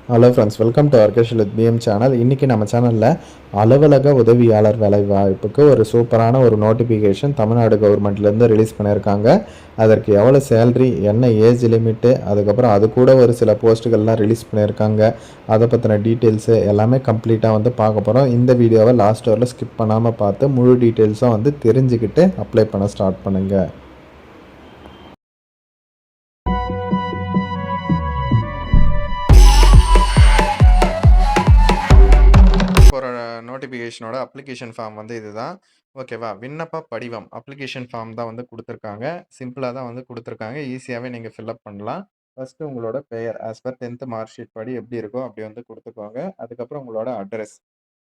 Hello friends, welcome to ஆர்கேஷல் with PM channel. இன்றைக்கி நம்ம சேனலில் அலுவலக உதவியாளர் வேலைவாய்ப்புக்கு ஒரு சூப்பரான ஒரு நோட்டிஃபிகேஷன் தமிழ்நாடு கவர்மெண்ட்லேருந்து ரிலீஸ் பண்ணியிருக்காங்க. அதற்கு எவ்வளோ சேல்ரி, என்ன ஏஜ் லிமிட்டு, அதுக்கப்புறம் அது கூட ஒரு சில போஸ்ட்டுகள்லாம் ரிலீஸ் பண்ணியிருக்காங்க. அதை பற்றின டீட்டெயில்ஸு எல்லாமே கம்ப்ளீட்டாக வந்து பார்க்க போகிறோம். இந்த வீடியோவை லாஸ்ட் வரல ஸ்கிப் பண்ணாமல் பார்த்து முழு டீட்டெயில்ஸும் வந்து தெரிஞ்சுக்கிட்டு அப்ளை பண்ண ஸ்டார்ட் பண்ணுங்கள். ஒரு நோட்டிஃபிகேஷனோட அப்ளிகேஷன் ஃபார்ம் வந்து இதுதான். ஓகேவா? விண்ணப்ப படிவம் அப்ளிகேஷன் ஃபார்ம் தான் வந்து குடுத்துருக்காங்க. சிம்பிளா தான் வந்து குடுத்துருக்காங்க. ஈஸியாவே நீங்க ஃபில் பண்ணலாம். ஃபர்ஸ்ட்டு உங்களோட பெயர் as per 10th mark sheet படி எப்படி இருக்கோ அப்படி வந்து குடுத்துக்கோங்க. அதுக்கப்புறம் உங்களோட அட்ரஸ்.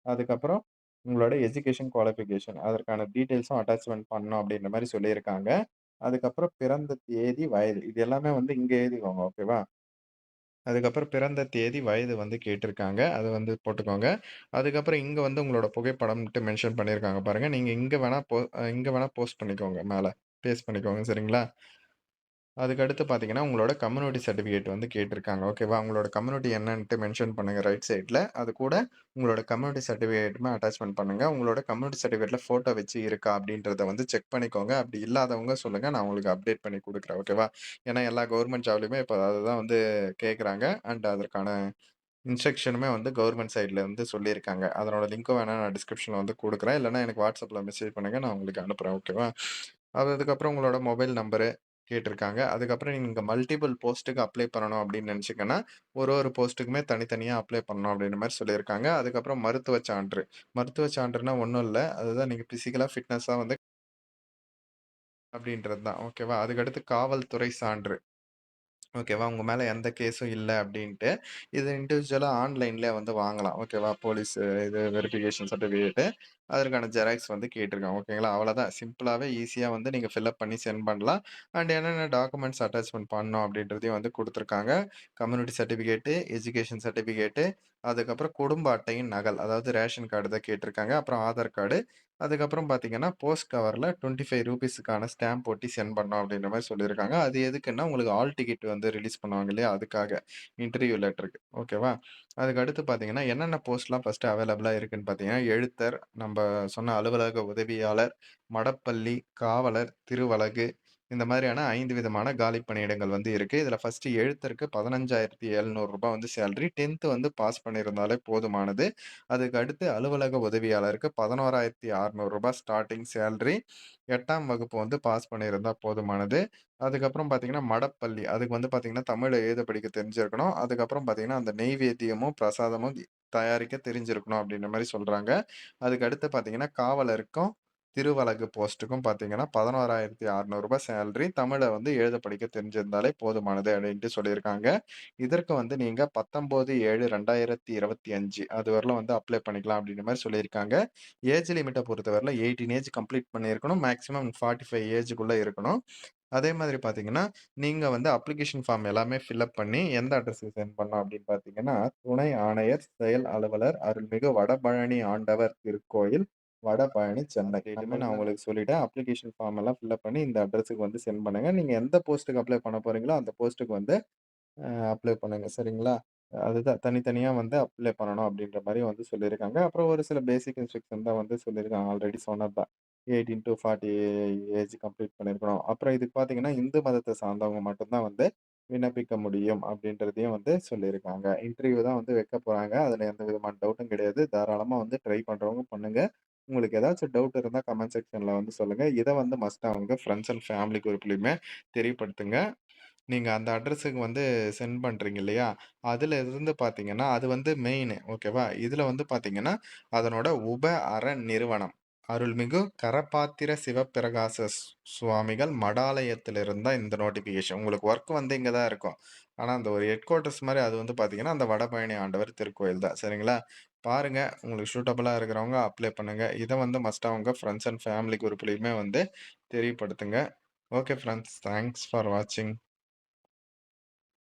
அதுக்கப்புறம் உங்களோட எஜுகேஷன் குவாலிஃபிகேஷன். அதற்கான டீட்டெயில்ஸும் அட்டாச்மென்ட் பண்ணணும் அப்படின்ற மாரி சொல்லியிருக்காங்க. அதுக்கப்புறம் பிறந்த தேதி, வயது இது எல்லாமே வந்து இங்க எழுதிக்கோங்க. ஓகேவா? அதுக்கப்புறம் பிறந்த தேதி, வயது வந்து கேட்டிருக்காங்க. அத வந்து போட்டுக்கோங்க. அதுக்கப்புறம் இங்க வந்து உங்களோட புகைப்படம்ன்ட்டு மென்ஷன் பண்ணியிருக்காங்க பாருங்க. நீங்க இங்க வேணா போஸ்ட் பண்ணிக்கோங்க மேல. பேஸ்ட் பண்ணிக்கோங்க. சரிங்களா? அதுக்கடுத்து பார்த்தீங்கன்னா, உங்களோட கம்யூனிட்டி சர்டிஃபிகேட் வந்து கேட்டிருக்காங்க. ஓகேவா? உங்களோட கம்யூனிட்டி என்னன்ட்டு மென்ஷன் பண்ணுங்க ரைட் சைட்ல. அது கூட உங்களோட கம்யூனிட்டி சர்டிஃபிகேட்டுமே அட்டாச்மென்ட் பண்ணுங்க. உங்களோட கம்யூனிட்டி சர்டிஃபிகேட்ல ஃபோட்டோ வச்சு இருக்கா அப்படின்றத வந்து செக் பண்ணிக்கோங்க. அப்படி இல்லாதவங்க சொல்லுங்க. நான் உங்களுக்கு அப்டேட் பண்ணி குடுக்குறேன். ஓகேவா? ஏன்னா எல்லா கவர்மெண்ட் ஜாப்லயுமே இப்ப அதுதான் வந்து கேட்குறாங்க. அண்ட் அதற்கான இன்ஸ்ட்ரக்ஷனுமே வந்து கவர்மெண்ட் சைட்ல இருந்து சொல்லியிருக்காங்க. அதனோட லிங்க்கும் வேணா நான் டிஸ்கிரிப்ஷன்ல வந்து குடுக்குறேன். இல்லன்னா எனக்கு WhatsAppல மெசேஜ் பண்ணுங்க. நான் உங்களுக்கு அனுப்புறேன். ஓகேவா? அதுக்கப்புறம் உங்களோட மொபைல் நம்பரு கேட்டிருக்காங்க. அதுக்கப்புறம் நீங்க மல்டிபிள் போஸ்ட்டுக்கு அப்ளை பண்ணணும் அப்படின்னு நினைச்சீங்கன்னா, ஒரு போஸ்ட்டுக்குமே தனித்தனியா அப்ளை பண்ணணும் அப்படின்ற மாரி சொல்லியிருக்காங்க. அதுக்கப்புறம் மருத்துவ சான்று. மருத்துவ சான்றுனா ஒண்ணும் இல்ல. அதுதான் நீங்க பிசிக்கலா ஃபிட்னஸா வந்து அப்படின்றது தான். ஓகேவா? அதுக்கடுத்து காவல்துறை சான்று. ஓகேவா? உங்க மேல எந்த கேஸும் இல்ல அப்டின்ட்டு. இது இண்டிவிஜுவலா ஆன்லைன்லயே வந்து வாங்கலாம். ஓகேவா? போலீஸ் இது வெரிஃபிகேஷன் சர்டிஃபிகேட்டு. அதற்கான ஜெராக்ஸ் வந்து கேட்டிருக்காங்க. ஓகேங்களா? அவ்வளோதான். சிம்பிளாவே ஈஸியா வந்து நீங்க ஃபில் அப் பண்ணி சென்ட் பண்ணலாம். அண்ட் என்னென்ன டாக்குமெண்ட்ஸ் அட்டாச்மென்ட் பண்ணணும் அப்டின்றதையும் வந்து குடுத்துருக்காங்க. கம்யூனிட்டி சர்டிஃபிகேட்டு, எஜுகேஷன் சர்டிஃபிகேட்டு, அதுக்கப்புறம் குடும்ப அட்டையின் நகல். அதாவது ரேஷன் கார்டு தான் கேட்டிருக்காங்க. அப்புறம் ஆதார் கார்டு. அதுக்கப்புறம் பார்த்தீங்கன்னா, போஸ்ட் கவர்ல ₹25க்கான ஸ்டாம்ப் ஒட்டி சென்ட் பண்ணணும் அப்டின்ற மாரி சொல்லியிருக்காங்க. அது எதுக்குன்னா, உங்களுக்கு ஹால் டிக்கெட் வந்து ரிலீஸ் பண்ணுவாங்க இல்லையா? அதுக்காக. இன்டர்வியூ லெட்டருக்கு. ஓகேவா? அதுக்கு அடுத்து பார்த்தீங்கன்னா, என்னென்ன போஸ்ட்லாம் ஃபர்ஸ்ட்டு அவைலபிளா இருக்குன்னு பார்த்தீங்கன்னா, எழுத்தர், நம்ப சொன்ன அலுவலக உதவியாளர், மடப்பள்ளி, காவலர், திருவழகு இந்த மாதிரியான 5 விதமான காலி பணியிடங்கள் வந்து இருக்கு. இதுல ஃபர்ஸ்ட்டு எழுத்தருக்கு ரூ. 15,700 வந்து சேலரி. 10th வந்து பாஸ் பண்ணியிருந்தாலே போதுமானது. அதுக்கு அடுத்து அலுவலக உதவியாளருக்கு ரூ. 11,600 ஸ்டார்ட்டிங் சேலரி. 8ஆம் வகுப்பு வந்து பாஸ் பண்ணியிருந்தா போதுமானது. அதுக்கப்புறம் பார்த்தீங்கன்னா, மடப்பள்ளி. அதுக்கு வந்து பார்த்தீங்கன்னா, தமிழ் எழுத படிக்க தெரிஞ்சிருக்கணும். அதுக்கப்புறம் பார்த்தீங்கன்னா, அந்த நெய்வேத்தியமும், பிரசாதமும் தயாரிக்க தெரிஞ்சிருக்கணும் அப்படின்ற மாரி சொல்றாங்க. அதுக்கு அடுத்து பார்த்தீங்கன்னா, காவலருக்கும், திருவழகு போஸ்ட்டுக்கும் பார்த்தீங்கன்னா, ரூ. 11,600 சேலரி. தமிழ வந்து எழுத படிக்க தெரிஞ்சிருந்தாலே போதுமானது அப்படின்ட்டு சொல்லியிருக்காங்க. இதற்கு வந்து நீங்க 19/7/2025 அதுவரையிலும் வந்து அப்ளை பண்ணிக்கலாம் அப்படின்ற மாரி சொல்லியிருக்காங்க. ஏஜ் லிமிட்ட பொறுத்தவரையில 18 ஏஜ் கம்ப்ளீட் பண்ணியிருக்கணும். மேக்ஸிமம் 45 ஏஜுக்குள்ள இருக்கணும். அதே மாதிரி பார்த்தீங்கன்னா, நீங்க வந்து அப்ளிகேஷன் ஃபார்ம் எல்லாமே ஃபில் அப் பண்ணி எந்த அட்ரஸ்க்கு சென்ட் பண்ணணும் அப்படின்னு பார்த்தீங்கன்னா, துணை ஆணையர் செயல் அலுவலர் அருள்மிகு வடபழனி ஆண்டவர் திருக்கோயில், வடபழனி, சென்னை. டேட்டுமே நான் உங்களுக்கு சொல்லிட்டேன். அப்ளிகேஷன் ஃபார்ம் எல்லாம் ஃபில் அப் பண்ணி இந்த அட்ரஸ்க்கு வந்து சென்ட் பண்ணுங்க. நீங்க எந்த போஸ்ட்டுக்கு அப்ளை பண்ண போறீங்களோ, அந்த போஸ்ட்டுக்கு வந்து அப்ளை பண்ணுங்க. சரிங்களா? அதுதான் தனித்தனியா வந்து அப்ளை பண்ணணும் அப்டின்ற மாரி வந்து சொல்லியிருக்காங்க. அப்புறம் ஒரு சில பேசிக் இன்ஸ்ட்ரக்ஷன் தான் வந்து சொல்லியிருக்காங்க. ஆல்ரெடி சொன்னது தான். 18 டூ 40 ஏஜ் கம்ப்ளீட் பண்ணியிருக்கணும். அப்புறம் இதுக்கு பார்த்தீங்கன்னா, இந்து மதத்த சார்ந்தவங்க மட்டும் தான் வந்து விண்ணப்பிக்க முடியும் அப்டின்றதையும் வந்து சொல்லியிருக்காங்க. இன்டர்வியூ தான் வந்து வைக்க போறாங்க. அதுல எந்த விதமான டவுட்டும் கிடையாது. தாராளமா வந்து ட்ரை பண்றவங்க பண்ணுங்க. உங்களுக்கு ஏதாச்சும் டவுட் இருந்தா கமெண்ட் செக்ஷன்ல வந்து சொல்லுங்க. இத வந்து மஸ்ட்டா உங்க ஃப்ரெண்ட்ஸ் அண்ட் ஃபேமிலி குரூப்லயுமே தெரியப்படுத்துங்க. நீங்க அந்த அட்ரஸுக்கு வந்து சென்ட் பண்றீங்க இல்லையா? அதுல இருந்து பார்த்தீங்கன்னா, அது வந்து மெயினு ஓகேவா? இதுல வந்து பார்த்தீங்கன்னா, அதனோட நிறுவனம். அருள்மிகு கரபாத்திர சிவப்பிரகாச சுவாமிகள் மடாலயத்திலிருந்து தான் இந்த நோட்டிஃபிகேஷன். உங்களுக்கு ஒர்க் வந்து இங்க தான் இருக்கும். ஆனா, அந்த ஒரு ஹெட் குவார்ட்டர்ஸ் மாரி அது வந்து பார்த்தீங்கன்னா, அந்த வடபழனி ஆண்டவர் திருக்கோயில் தான். சரிங்களா? பாருங்க. உங்களுக்கு சூட்டபிளா இருக்கிறவங்க அப்ளை பண்ணுங்க. இத வந்து மஸ்ட்டா உங்க ஃப்ரெண்ட்ஸ் அண்ட் ஃபேமிலி குரூப்லயுமே வந்து தெரியப்படுத்துங்க. Okay friends. தேங்க்ஸ் ஃபார் வாட்சிங்.